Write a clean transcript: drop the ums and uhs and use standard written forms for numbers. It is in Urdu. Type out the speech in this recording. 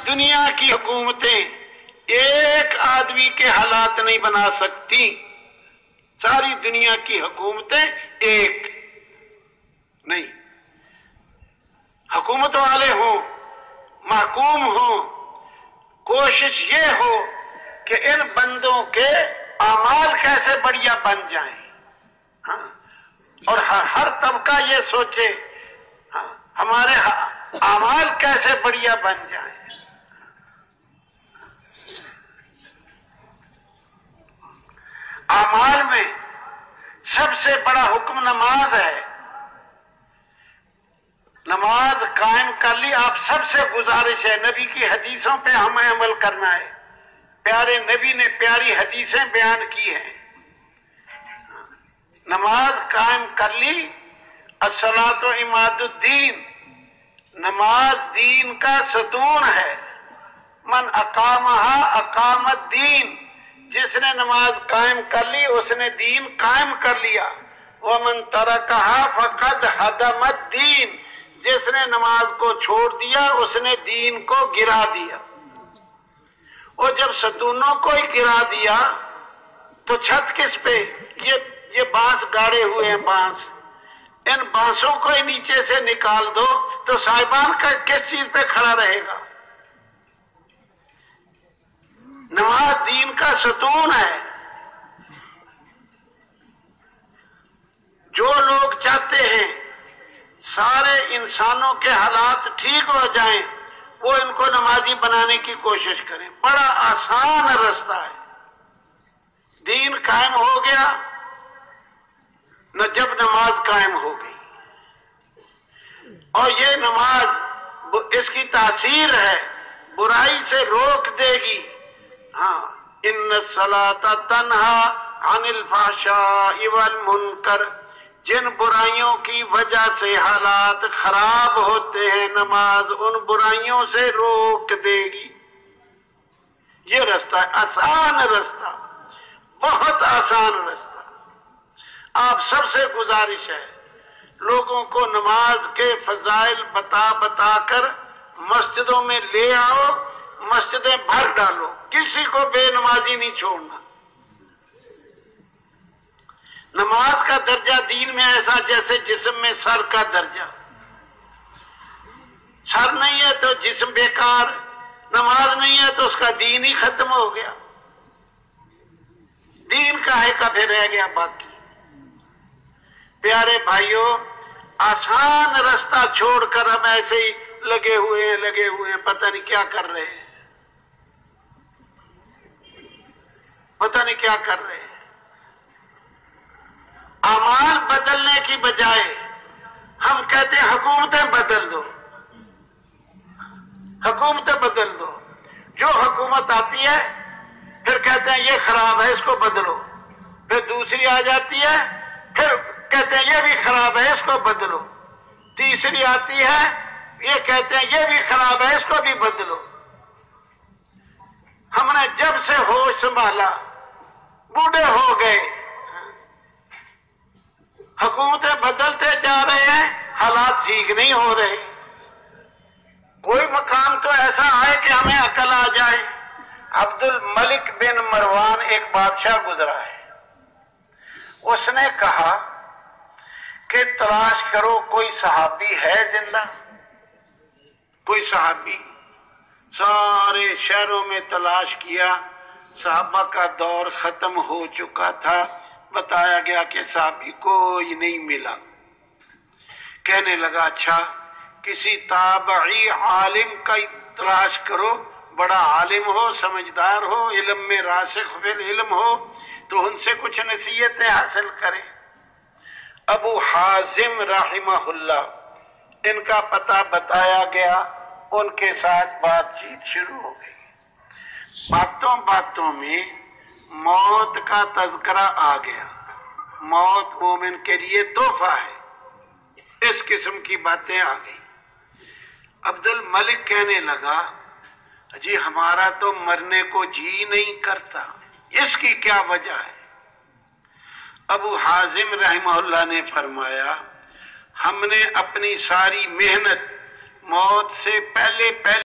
دنیا کی حکومتیں ایک آدمی کے حالات نہیں بنا سکتی، ساری دنیا کی حکومتیں ایک نہیں، حکومت والے ہوں، محکوم ہوں، کوشش یہ ہو کہ ان بندوں کے اعمال کیسے بڑھیا بن جائیں، اور ہر طبقہ یہ سوچے ہمارے اعمال کیسے بڑھیا بن جائیں۔ اعمال میں سب سے بڑا حکم نماز ہے، نماز قائم کر لی۔ آپ سب سے گزارش ہے، نبی کی حدیثوں پہ ہمیں عمل کرنا ہے، پیارے نبی نے پیاری حدیثیں بیان کی ہیں۔ نماز قائم کر لی، الصلاۃ عماد الدین، نماز دین کا ستون ہے، من اقامہا اقام الدین، جس نے نماز قائم کر لی اس نے دین قائم کر لیا، ومن ترکہا فقد ہدم الدین، جس نے نماز کو چھوڑ دیا اس نے دین کو گرا دیا۔ اور جب ستونوں کو ہی گرا دیا تو چھت کس پہ؟ یہ بانس گاڑے ہوئے ہیں، بانس، ان بانسوں کو ہی نیچے سے نکال دو تو صاحبان کا کس چیز پہ کھڑا رہے گا؟ نماز دین کا ستون ہے۔ جو لوگ چاہتے ہیں سارے انسانوں کے حالات ٹھیک ہو جائیں وہ ان کو نمازی بنانے کی کوشش کریں، بڑا آسان رستہ ہے۔ دین قائم ہو گیا نہ جب نماز قائم ہو گئی، اور یہ نماز اس کی تاثیر ہے، برائی سے روک دے گی۔ ہاں، ان الصلاۃ تنہا عن الفحشاء والمنکر، جن برائیوں کی وجہ سے حالات خراب ہوتے ہیں نماز ان برائیوں سے روک دے گی۔ یہ رستہ ہے، آسان رستہ، بہت آسان رستہ۔ آپ سب سے گزارش ہے لوگوں کو نماز کے فضائل بتا بتا کر مسجدوں میں لے آؤ، مسجدیں بھر ڈالو، کسی کو بے نمازی نہیں چھوڑنا۔ نماز کا درجہ دین میں ایسا جیسے جسم میں سر کا درجہ، سر نہیں ہے تو جسم بیکار، نماز نہیں ہے تو اس کا دین ہی ختم ہو گیا، دین کاہے کا پھر رہ گیا باقی۔ پیارے بھائیوں، آسان رستہ چھوڑ کر ہم ایسے ہی لگے ہوئے ہیں، پتہ نہیں کیا کر رہے ہیں، پتہ نہیں کیا کر رہے ہیں۔ اعمال بدلنے کی بجائے ہم کہتے ہیں حکومتیں بدل دو، حکومتیں بدل دو۔ جو حکومت آتی ہے پھر کہتے ہیں یہ خراب ہے اس کو بدلو، پھر دوسری آ جاتی ہے پھر کہتے ہیں یہ بھی خراب ہے اس کو بدلو، تیسری آتی ہے یہ کہتے ہیں یہ بھی خراب ہے اس کو بھی بدلو۔ ہم نے جب سے ہوش سنبھالا بوڑھے ہو گئے، حکومتیں بدلتے جا رہے ہیں، حالات ٹھیک نہیں ہو رہے۔ کوئی مقام تو ایسا آئے کہ ہمیں عقل آ جائے۔ عبد الملک بن مروان ایک بادشاہ گزرا ہے، اس نے کہا کہ تلاش کرو کوئی صحابی ہے زندہ، کوئی صحابی۔ سارے شہروں میں تلاش کیا، صحابہ کا دور ختم ہو چکا تھا، بتایا گیا کہ صحابی کوئی نہیں ملا۔ کہنے لگا اچھا کسی تابعی عالم کا تلاش کرو، بڑا عالم ہو، سمجھدار ہو، علم میں راسخ فی العلم ہو، تو ان سے کچھ نصیحتیں حاصل کریں۔ ابو حازم رحمہ اللہ، ان کا پتہ بتایا گیا، ان کے ساتھ بات چیت شروع ہو گئی۔ باتوں باتوں میں موت کا تذکرہ آ گیا، موت مومن کے لیے تحفہ ہے، اس قسم کی باتیں آ گئی۔ عبد الملک کہنے لگا جی ہمارا تو مرنے کو جی نہیں کرتا، اس کی کیا وجہ ہے؟ ابو حازم رحمہ اللہ نے فرمایا ہم نے اپنی ساری محنت موت سے پہلے